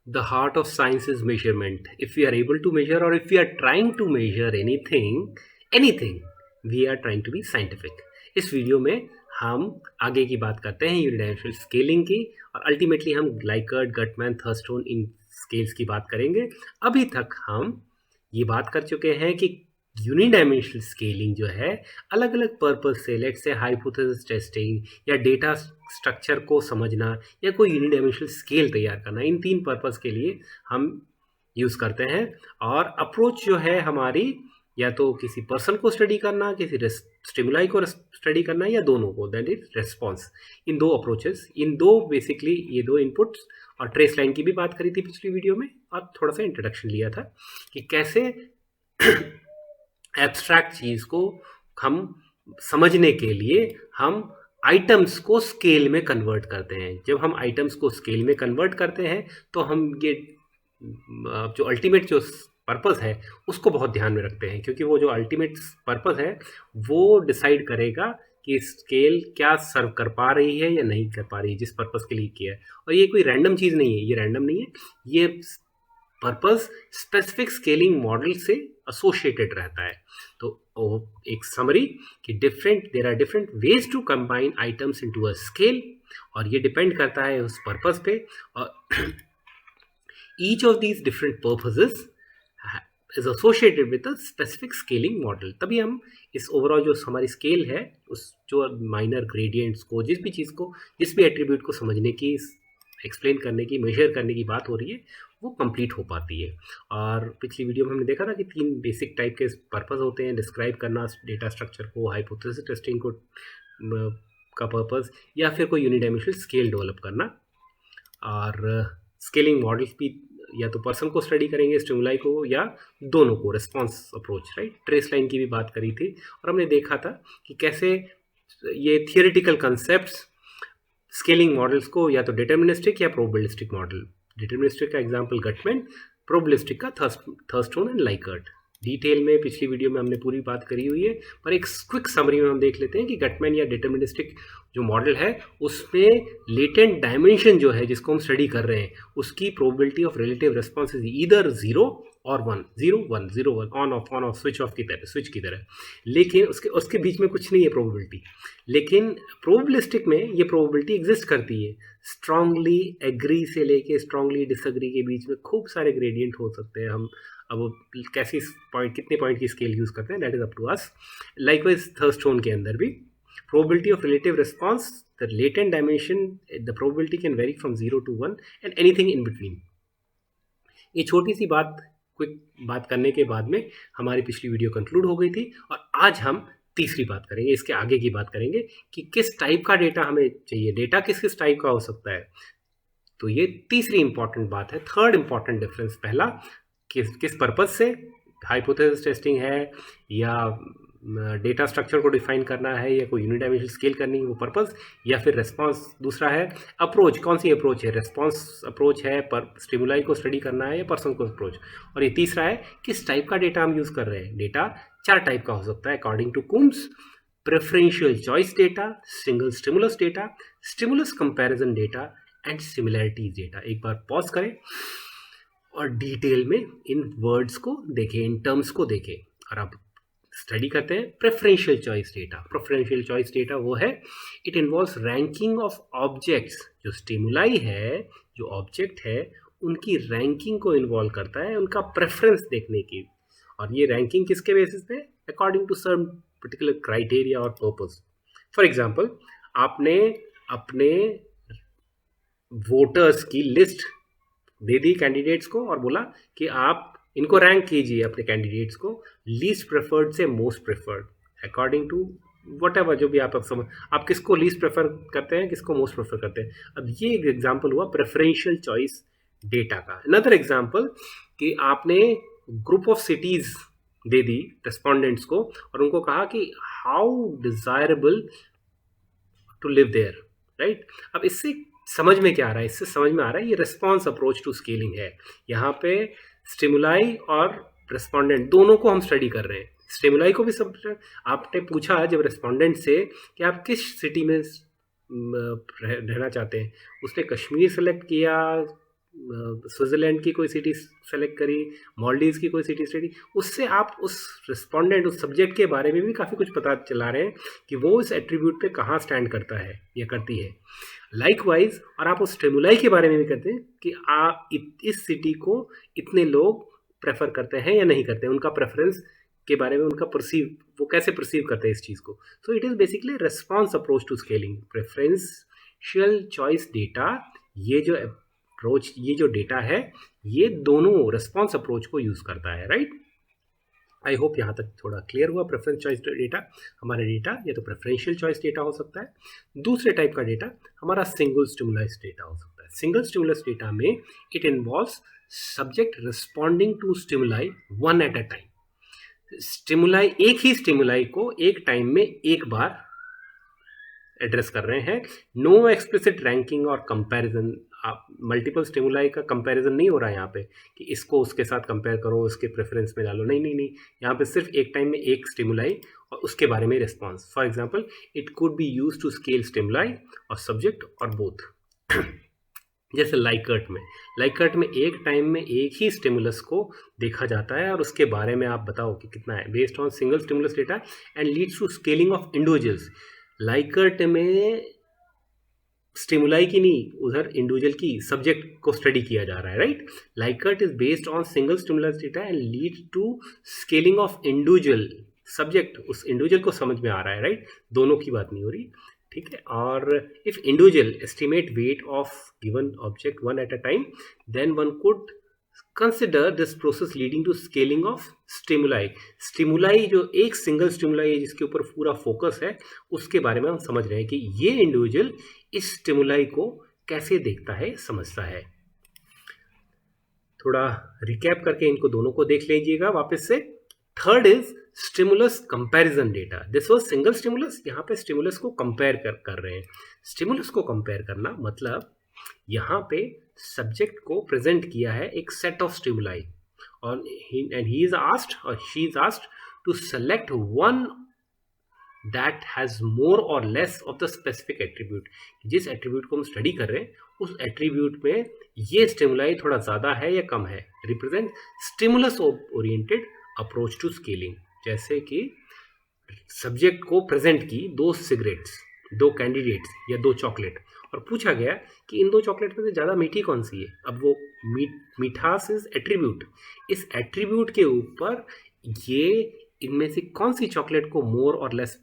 The heart of science is measurement. If we are able to measure or if we are trying to measure anything, we are trying to be scientific. इस video में हम आगे की बात करते हैं यूनिडायमेंशनल scaling की और अल्टीमेटली हम लाइकर्ट, गटमैन, थर्स्टोन इन स्केल्स की बात करेंगे। अभी तक हम ये बात कर चुके हैं कि यूनिडायमेंशनल स्केलिंग जो है अलग अलग पर्पज से, लेट्स से हाइपोथेसिस टेस्टिंग या डेटा स्ट्रक्चर को समझना या कोई यूनिडायमेंशनल स्केल तैयार करना, इन 3 पर्पस के लिए हम यूज़ करते हैं। और अप्रोच जो है हमारी, या तो किसी पर्सन को स्टडी करना, किसी स्टिमुलाई को स्टडी करना, या दोनों को, that is response. In 2 approaches, in 2 basically ये 2 इनपुट्स। और ट्रेस लाइन की भी बात करी थी पिछली वीडियो में और थोड़ा सा इंट्रोडक्शन लिया था कि कैसे एब्स्ट्रैक्ट चीज़ को हम समझने के लिए हम आइटम्स को स्केल में कन्वर्ट करते हैं। जब हम आइटम्स को स्केल में कन्वर्ट करते हैं तो हम ये जो अल्टीमेट जो पर्पस है उसको बहुत ध्यान में रखते हैं, क्योंकि वो जो अल्टीमेट पर्पस है वो डिसाइड करेगा कि स्केल क्या सर्व कर पा रही है या नहीं कर पा रही है जिस पर्पस के लिए किया है। और ये कोई रैंडम चीज़ नहीं है, ये रैंडम नहीं है, ये पर्पस स्पेसिफिक स्केलिंग मॉडल से एसोसिएटेड रहता है। तो एक समरी कि there are different ways to combine items into a scale, और ये डिपेंड करता है उस पर्पस पे। और each of these different purposes is associated with a specific scaling model. तभी हम इस ओवरऑल जो हमारी स्केल है उस जो माइनर ग्रेडियंट्स को, जिस भी चीज़ को, जिस भी एट्रीब्यूट को समझने की, एक्सप्लेन करने की, मेजर करने की बात हो रही है, वो कंप्लीट हो पाती है। और पिछली वीडियो में हमने देखा था कि 3 बेसिक टाइप के पर्पस होते हैं: डिस्क्राइब करना डेटा स्ट्रक्चर को, हाइपोथेसिस टेस्टिंग को का पर्पस, या फिर कोई यूनिडायमेंशनल स्केल डेवलप करना। और स्केलिंग मॉडल्स भी या तो पर्सन को स्टडी करेंगे, स्टिमुलाई को, या दोनों को, response approach, right. Trace line की भी बात करी थी और हमने देखा था कि कैसे ये थियोरेटिकल कंसेप्ट्स स्केलिंग मॉडल्स को या तो डिटर्मिनिस्टिक या प्रोबेबिलिस्टिक मॉडल, डिटर्मिनिस्टिक का एग्जांपल गटमैन, प्रोबेबिलिस्टिक का थर्स्टोन एंड लाइकर्ट। डिटेल में पिछली वीडियो में हमने पूरी बात करी हुई है, पर एक क्विक समरी में हम देख लेते हैं कि गटमैन या डिटर्मिनिस्टिक जो मॉडल है उसमें लेटेंट डायमेंशन जो है जिसको हम स्टडी कर रहे हैं उसकी probability of relative response is either 0 और 1, 0 1 0 1, ऑन ऑफ स्विच ऑफ की तरह, स्विच की तरह। लेकिन उसके बीच में कुछ नहीं है प्रोबेबिलिटी। लेकिन प्रोबेबिलिस्टिक में ये प्रोबेबिलिटी एग्जिस्ट करती है। स्ट्रांगली एग्री से लेके स्ट्रांगली डिसएग्री के बीच में खूब सारे ग्रेडियंट हो सकते हैं। हम अब कैसी पॉइंट, कितने पॉइंट की स्केल यूज़ करते हैं, that is up to us. Likewise Thurstone के अंदर भी probability of relative response, the latent dimension, the probability can vary from 0 to 1 and anything in between। ये छोटी सी बात, क्विक बात करने के बाद में हमारी पिछली वीडियो कंक्लूड हो गई थी। और आज हम तीसरी बात करेंगे, इसके आगे की बात करेंगे कि किस टाइप का डेटा हमें चाहिए, डेटा किस किस टाइप का हो सकता है। तो ये तीसरी इंपॉर्टेंट बात है। थर्ड इंपॉर्टेंट डिफरेंस, पहला किस पर्पज से हाइपोथेसिस टेस्टिंग है या डेटा स्ट्रक्चर को डिफाइन करना है या कोई यूनिडायमेंशनल स्केल करनी है वो पर्पस, या फिर रेस्पॉन्स। दूसरा है अप्रोच, कौन सी अप्रोच है, रेस्पॉन्स अप्रोच है, पर स्टिमुलाई को स्टडी करना है या पर्सन को अप्रोच। और ये तीसरा है किस टाइप का डेटा हम यूज़ कर रहे हैं। डेटा 4 टाइप का हो सकता है according to Coombs: preferential choice data, single stimulus data, stimulus comparison data and similarities data. एक बार पॉज करें और डिटेल में इन वर्ड्स को देखें, इन टर्म्स को देखें, और अब स्टडी करते हैं preferential choice data. Preferential choice data वो है, it involves ranking of objects. जो स्टिमुलाई है, जो ऑब्जेक्ट है, उनकी रैंकिंग को इन्वॉल्व करता है, उनका प्रेफरेंस देखने की। और ये रैंकिंग किसके बेसिस पे? According to some particular criteria और पर्पस। फॉर एग्जाम्पल, आपने अपने वोटर्स की लिस्ट दे दी कैंडिडेट्स को और बोला कि आप इनको रैंक कीजिए, अपने कैंडिडेट्स को लीस्ट प्रेफर्ड से most preferred, according to whatever, जो भी आप समझ, आप किसको लीस्ट प्रेफर करते हैं, किसको मोस्ट प्रेफर करते हैं। अब ये एक एग्जाम्पल हुआ प्रेफरेंशियल चॉइस डेटा का। अनदर एग्जाम्पल कि आपने ग्रुप ऑफ सिटीज दे दी रेस्पोंडेंट्स को और उनको कहा कि how desirable to live there, right. अब इससे समझ में क्या आ रहा है? इससे समझ में आ रहा है ये रिस्पॉन्स अप्रोच टू स्केलिंग है। यहाँ पे स्टिमुलाई और रेस्पोंडेंट दोनों को हम स्टडी कर रहे हैं। स्टिमुलाई को भी सब, आपने पूछा जब रेस्पोंडेंट से कि आप किस सिटी में रहना चाहते हैं, उसने कश्मीर सेलेक्ट किया, स्विट्जरलैंड की कोई सिटी सेलेक्ट करी, मालदीव्स की कोई सिटी स्टडी, उससे आप उस रिस्पोंडेंट, उस सब्जेक्ट के बारे में भी काफ़ी कुछ पता चला रहे हैं कि वो इस एट्रीब्यूट पे कहाँ स्टैंड करता है या करती है। लाइकवाइज, और आप उस स्टिमुलाई के बारे में भी करते हैं कि आप इस सिटी को इतने लोग प्रेफर करते हैं या नहीं करते हैं, उनका प्रेफरेंस के बारे में, उनका परसीव, वो कैसे परसीव करते हैं इस चीज़ को। So it is basically response approach to scaling. Preferential choice data, ये जो अप्रोच, ये जो डेटा है, ये दोनों रेस्पॉन्स अप्रोच को यूज़ करता है, राइट। आई होप यहाँ तक थोड़ा क्लियर हुआ। प्रेफरेंस चॉइस डेटा, हमारा डेटा या तो प्रेफरेंशियल चॉइस डेटा हो सकता है, दूसरे टाइप का डेटा हमारा सिंगल स्टिमुलस डेटा हो सकता है। सिंगल स्टिमुलस डेटा में it involves subject responding to stimuli one at a time. Stimuli, एक ही स्टिमुलाई को एक टाइम में एक बार एड्रेस कर रहे हैं। नो एक्सप्लिसिट रैंकिंग और कंपैरिजन, आप मल्टीपल स्टिमुलाई का कंपैरिजन नहीं हो रहा है यहाँ पे कि इसको उसके साथ कंपेयर करो, उसके प्रेफरेंस में डालो, नहीं नहीं नहीं, यहाँ पे सिर्फ एक टाइम में एक स्टिमुलाई और उसके बारे में response. For example, it could be use to scale stimuli और सब्जेक्ट और बोथ। जैसे लाइकर्ट में एक टाइम में एक ही स्टिमुलस को देखा जाता है और उसके बारे में आप बताओ कि कितना है, based on single stimulus data and leads to scaling of individuals. Likert में स्टिमुलाई की नहीं, उधर इंडिविजुअल की, सब्जेक्ट को स्टडी किया जा रहा है, right. Likert is based on single stimulus data and leads to scaling of individual. Subject उस इंडिविजुअल को समझ में आ रहा है, राइट, दोनों की बात नहीं हो रही, ठीक है। और if individual estimate weight of given object one at a time, then one could consider this process leading to scaling of stimuli. Stimuli जो एक सिंगल स्टिमुलाई है जिसके ऊपर पूरा फोकस है, उसके बारे में हम समझ रहे हैं कि ये इंडिविजुअल इस स्टिमुलाई को कैसे देखता है, समझता है। थोड़ा रिकैप करके इनको दोनों को देख लीजिएगा वापस से। Third is stimulus comparison data. This was single stimulus, यहाँ पे स्टिमुलस को कंपेयर कर रहे हैं। स्टिमुलस को कंपेयर करना मतलब यहाँ पे सब्जेक्ट को प्रेजेंट किया है एक सेट ऑफ स्टिमुलाई और ही इज आस्क्ड और she is asked to select one that has more और less of the specific attribute. जिस एट्रीब्यूट को हम स्टडी कर रहे हैं उस एट्रीब्यूट में ये स्टिमुलाई थोड़ा ज़्यादा है या कम है। Represent stimulus oriented approach to scaling. जैसे कि सब्जेक्ट को प्रेजेंट की दो सिगरेट्स, दो कैंडिडेट्स या दो चॉकलेट, और पूछा गया कि इन दो चॉकलेट में से ज़्यादा मीठी कौन सी है। अब वो मीठास इज एट्रीब्यूट, इस एट्रीब्यूट के ऊपर ये इनमें से कौन सी चॉकलेट को मोर और लेस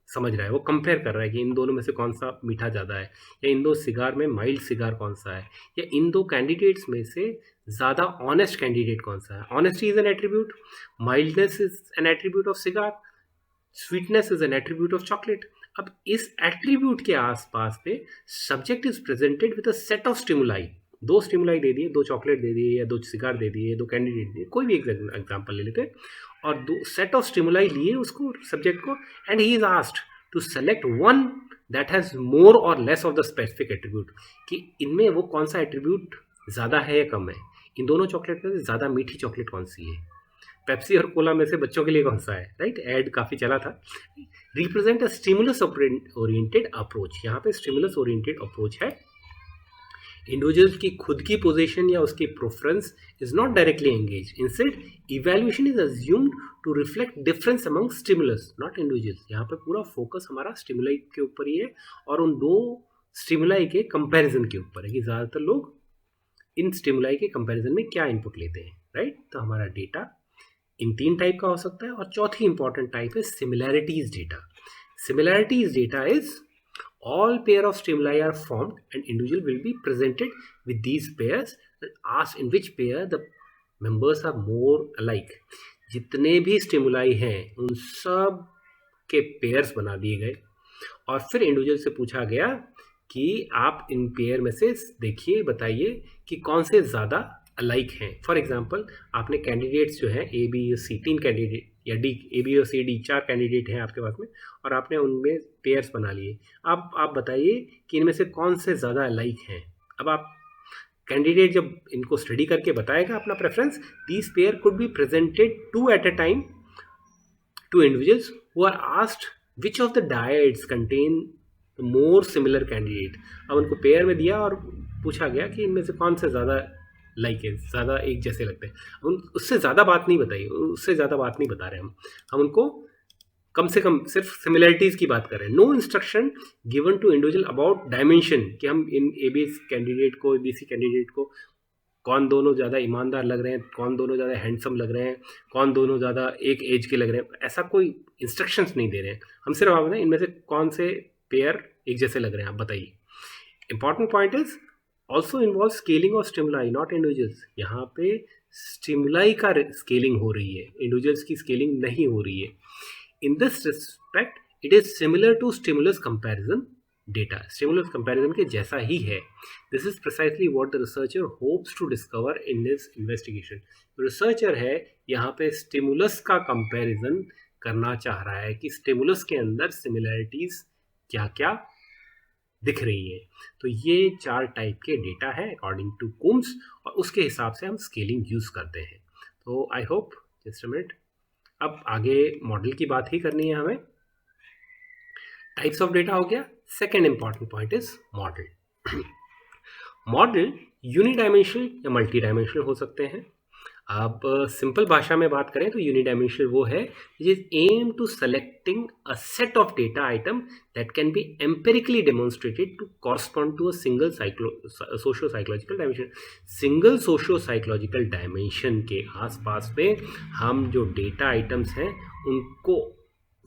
समझ रहा है, वो कंपेयर कर रहा है कि इन दोनों में से कौन सा मीठा ज़्यादा है, या इन दो सिगार में माइल्ड सिगार कौन सा है, या इन दो कैंडिडेट्स में से ज़्यादा ऑनेस्ट कैंडिडेट कौन सा है। Honesty is an attribute, mildness is an attribute of cigar, sweetness is an attribute of chocolate. अब इस एट्रीब्यूट के आसपास पे subject is presented with a set of stimuli. दो स्टिमुलाई दे दिए, दो चॉकलेट दे दिए या दो सिगार दे दिए, दो कैंडिडेट दिए, कोई भी एग्जाम्पल ले लेते हैं, और दो सेट ऑफ स्टिमुलाई लिए उसको, सब्जेक्ट को, and he is asked to select one that has more और less of the specific attribute, कि इनमें वो कौन सा एट्रीब्यूट ज़्यादा है या कम है। इन दोनों चॉकलेट में से ज़्यादा मीठी चॉकलेट कौन सी है, पेप्सी और कोला में से बच्चों के लिए कौन सा है, राइट। ऐड काफ़ी चला था। Represent a stimulus oriented approach. यहाँ पे स्टिमुलस ओरिएंटेड अप्रोच है। इंडिविजुअल की खुद की पोजीशन या उसकी preference is not directly engage, instead evaluation is assumed to reflect difference among stimulus not individuals. यहाँ पे पूरा फोकस हमारा स्टिमुलाई के ऊपर ही है और उन दो स्टिमुलाई के कंपैरिजन के ऊपर है कि ज़्यादातर लोग इन स्टिमुलाई के कंपैरिजन में क्या इनपुट लेते हैं, राइट। तो हमारा डेटा इन तीन टाइप का हो सकता है। और चौथी इंपॉर्टेंट टाइप है similarities data. Similarities data is all pair of stimuli are formed and individual will be presented with these pairs and asked in which pair the members are more alike। जितने भी stimuli हैं उन सब के pairs बना दिए गए और फिर इंडिविजुअल से पूछा गया कि आप इन पेयर में से देखिए, बताइए कि कौन से ज़्यादा अलाइक हैं। फॉर एग्जांपल, आपने कैंडिडेट्स जो हैं ए बी सी, तीन कैंडिडेट या डी, ए बी और सी डी, चार कैंडिडेट हैं आपके पास में, और आपने उनमें पेयर्स बना लिए। आप बताइए कि इनमें से कौन से ज़्यादा अलाइक हैं। अब आप कैंडिडेट जब इनको स्टडी करके बताएगा अपना preference, these pair could be presented two at a time to individuals who are asked which of the diets contain more similar candidate. अब उनको पेयर में दिया और पूछा गया कि इनमें से कौन से ज़्यादा लाइक है, ज़्यादा एक जैसे लगते हैं। उन उससे ज़्यादा बात नहीं बताई, उससे ज़्यादा बात नहीं बता रहे हम उनको कम से कम सिर्फ सिमिलरिटीज़ की बात कर रहे हैं। No instruction given to individual about dimension, कि हम इन ए बी सी कैंडिडेट को कौन दोनों ज़्यादा ईमानदार लग रहे हैं, कौन दोनों ज़्यादा हैंडसम लग रहे हैं, कौन दोनों ज़्यादा एक एज के लग रहे हैं, ऐसा कोई इंस्ट्रक्शंस नहीं दे रहे हैं। हम सिर्फ आप बताएं इनमें से कौन से पेयर एक जैसे लग रहे हैं, आप बताइए। Important point is also involve scaling of stimuli not individuals. यहाँ पे स्टिमुलाई का स्केलिंग हो रही है, इंडिविजुअल्स की स्केलिंग नहीं हो रही है। In this respect it is similar to stimulus comparison data, stimulus comparison के जैसा ही है। This is precisely what the researcher hopes to discover in this investigation. Researcher है यहाँ पे स्टिमुलस का कंपैरिजन करना चाह रहा है कि स्टिमुलस के अंदर सिमिलैरिटीज क्या क्या दिख रही है। तो ये 4 टाइप के डेटा है अकॉर्डिंग टू कुम्स, और उसके हिसाब से हम स्केलिंग यूज करते हैं। तो I hope, just a minute, अब आगे मॉडल की बात ही करनी है हमें। टाइप्स ऑफ डेटा हो गया। Second important point is model. Model unidimensional या मल्टी डायमेंशनल हो सकते हैं। अब सिंपल भाषा में बात करें तो यूनिडायमेंशनल वो है which is aim to selecting a set of data item that can be empirically demonstrated to correspond to a single socio psychological dimension. Single socio psychological dimension के आसपास में हम जो डेटा आइटम्स हैं उनको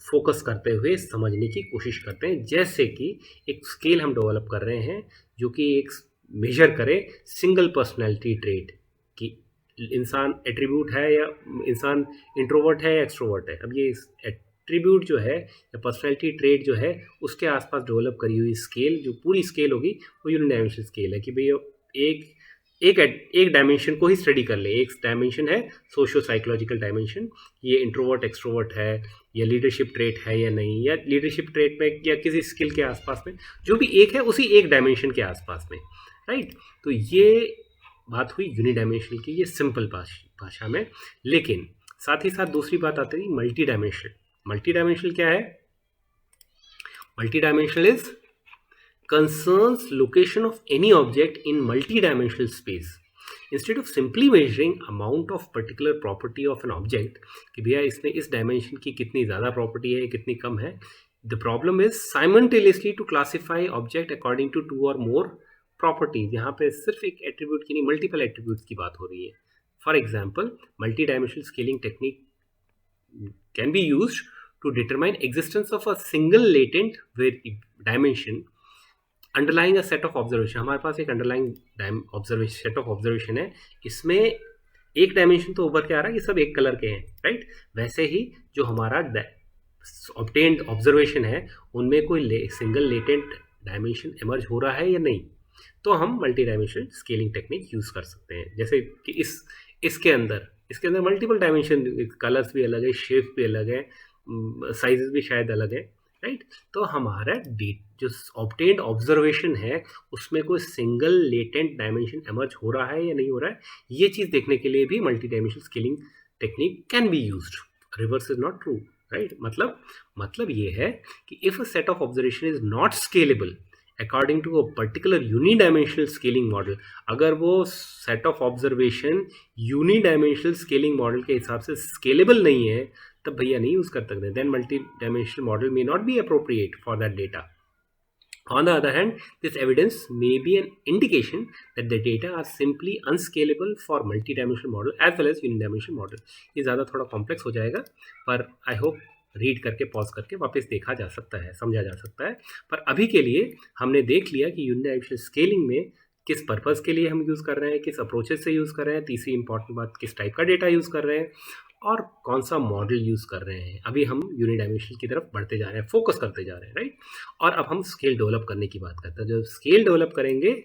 फोकस करते हुए समझने की कोशिश करते हैं। जैसे कि एक स्केल हम डेवलप कर रहे हैं जो कि एक मेजर करे सिंगल पर्सनैलिटी ट्रेट कि इंसान एट्रीब्यूट है या इंसान इंट्रोवर्ट है या एक्सट्रोवर्ट है। अब ये एट्रीब्यूट जो है या पर्सनैलिटी ट्रेट जो है उसके आसपास डेवलप करी हुई स्केल, जो पूरी स्केल होगी वो यूनिडायमेंशनल स्केल है कि भाई एक डायमेंशन को ही स्टडी कर ले। एक डायमेंशन है सोशो साइकोलॉजिकल डायमेंशन, ये इंट्रोवर्ट एक्सट्रोवर्ट है या लीडरशिप ट्रेट है या नहीं, या लीडरशिप ट्रेट में या किसी स्किल के आसपास में, जो भी एक है उसी एक डायमेंशन के आसपास में, राइट। तो ये बात हुई यूनिडायमेंशनल की, ये सिंपल भाषा में। लेकिन साथ ही साथ दूसरी बात आती है मल्टी डायमेंशनल। मल्टी डायमेंशनल क्या है? Multi dimensional is concerns location of any object in multi-dimensional space. Instead of simply measuring amount of particular property of an object, कि भैया इसमें इस डायमेंशन की कितनी ज़्यादा प्रॉपर्टी है कितनी कम है, the problem is simultaneously to classify object according to 2 or more properties. यहाँ पे सिर्फ एक एट्रीब्यूट की नहीं, मल्टीपल एट्रीब्यूट्स की बात हो रही है। For example, multi dimensional scaling technique can be used to determine existence of a single latent dimension underlying a set of observation. हमारे पास एक underlying observation set of observation है, इसमें एक डायमेंशन तो उभर के आ रहा है, ये सब एक कलर के हैं, राइट। वैसे ही जो हमारा ऑब्टेन्ड ऑब्जर्वेशन है उनमें कोई सिंगल लेटेंट डायमेंशन इमर्ज हो रहा है या नहीं, तो हम multi dimensional scaling technique use कर सकते हैं। जैसे कि इसके अंदर मल्टीपल डायमेंशन, कलर्स भी अलग है, शेप भी अलग है, साइजेस भी शायद अलग है, राइट। तो हमारा जो ऑब्टेन्ड ऑब्जर्वेशन है उसमें कोई सिंगल लेटेंट डायमेंशन इमर्ज हो रहा है या नहीं हो रहा है, ये चीज़ देखने के लिए भी multi dimensional scaling technique can be used. Reverse is not true, right. मतलब ये है कि if a set of observation is not scalable according to a particular unidimensional scaling model, अगर वो set of observation unidimensional scaling model के हिसाब से scalable नहीं है, तब भैया नहीं यूज कर सकते। Then multi dimensional model may not be appropriate for that data. On the other hand, this evidence may be an indication that the data are simply unscalable for multi-dimensional model as well as unidimensional model. ये ज़्यादा थोड़ा complex हो जाएगा, पर I hope read करके pause करके वापस देखा जा सकता है, समझा जा सकता है। पर अभी के लिए हमने देख लिया कि यूनिडायमेंशनल स्केलिंग में किस पर्पज़ के लिए हम यूज़ कर रहे हैं, किस अप्रोचेस से यूज़ कर रहे हैं, तीसरी इंपॉर्टेंट बात किस टाइप का डेटा यूज़ कर रहे हैं, और कौन सा मॉडल यूज़ कर रहे हैं। अभी हम यूनिडायमेंशनल की तरफ बढ़ते जा रहे हैं, फोकस करते जा रहे हैं, राइट। और अब हम स्केल डेवलप करने की बात करते हैं। जब स्केल डेवलप करेंगे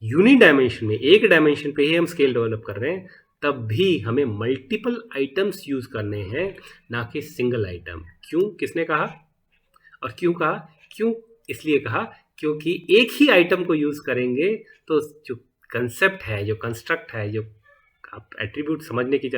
यूनिडायमेंशन में, एक डायमेंशन पे ही हम स्केल डेवलप कर रहे हैं, तब भी हमें मल्टीपल आइटम्स यूज़ करने हैं, ना कि सिंगल आइटम। क्यों, किसने कहा और क्यों कहा? क्यों इसलिए कहा क्योंकि एक ही आइटम को यूज़ करेंगे तो जो कंसेप्ट है, जो कंस्ट्रक्ट है, जो आप एट्रीब्यूट समझने की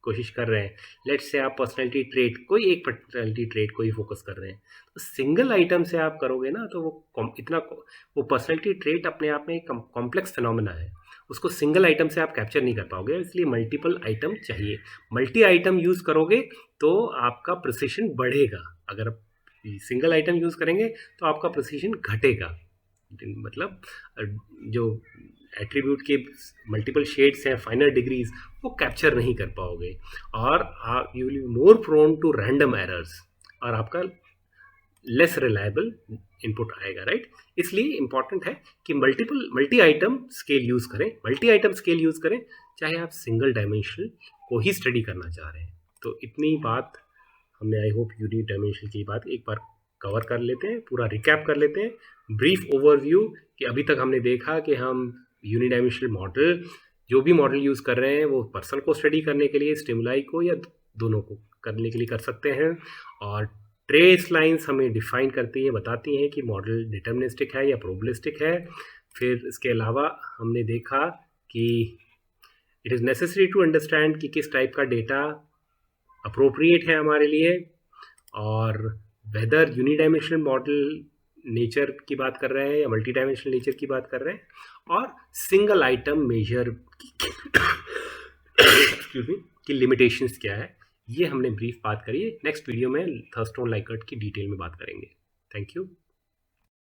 कोशिश कर रहे हैं, लेट्स से आप पर्सनैलिटी ट्रेट, कोई एक पर्सनैलिटी ट्रेट को ही फोकस कर रहे हैं, तो सिंगल आइटम से आप करोगे ना, तो वो पर्सनैलिटी ट्रेट अपने आप में एक कॉम्प्लेक्स फिनोमेना है, उसको सिंगल आइटम से आप कैप्चर नहीं कर पाओगे, इसलिए मल्टीपल आइटम चाहिए। मल्टी आइटम यूज़ करोगे तो आपका प्रिसिशन बढ़ेगा, अगर सिंगल आइटम यूज़ करेंगे तो आपका प्रिसिशन घटेगा। मतलब जो एट्रीब्यूट के मल्टीपल शेड्स हैं, फाइनर डिग्रीज, वो कैप्चर नहीं कर पाओगे, और you will be more prone to random errors, और आपका लेस रिलायबल इनपुट आएगा, राइट। इसलिए इंपॉर्टेंट है कि मल्टी आइटम स्केल यूज़ करें, मल्टी आइटम स्केल यूज़ करें, चाहे आप सिंगल डायमेंशनल को ही स्टडी करना चाह रहे हैं। तो इतनी बात हमने, आई होप यूनी डायमेंशन की बात एक बार कवर कर लेते हैं, पूरा रिकैप कर लेते हैं, ब्रीफ ओवरव्यू कि अभी तक हमने देखा कि हम यूनी डायमेंशनल मॉडल, जो भी मॉडल यूज़ कर रहे हैं, वो पर्सन को स्टडी करने के लिए, स्टिमुलाई को, या दोनों को करने के लिए कर सकते हैं। और ट्रेस लाइंस हमें डिफाइन करती है, बताती हैं कि मॉडल डिटर्मिनिस्टिक है या प्रोबेबिलिस्टिक है। फिर इसके अलावा हमने देखा कि it is necessary to understand कि किस टाइप का डेटा अप्रोप्रिएट है हमारे लिए, और वेदर यूनिडायमेंशनल मॉडल नेचर की बात कर रहे हैं या मल्टी डायमेंशनल नेचर की बात कर रहे हैं, और सिंगल आइटम मेजर की लिमिटेशंस क्या है, ये हमने ब्रीफ बात करी है। नेक्स्ट वीडियो में थर्स्टन लाइकर्ट की डिटेल में बात करेंगे। Thank you.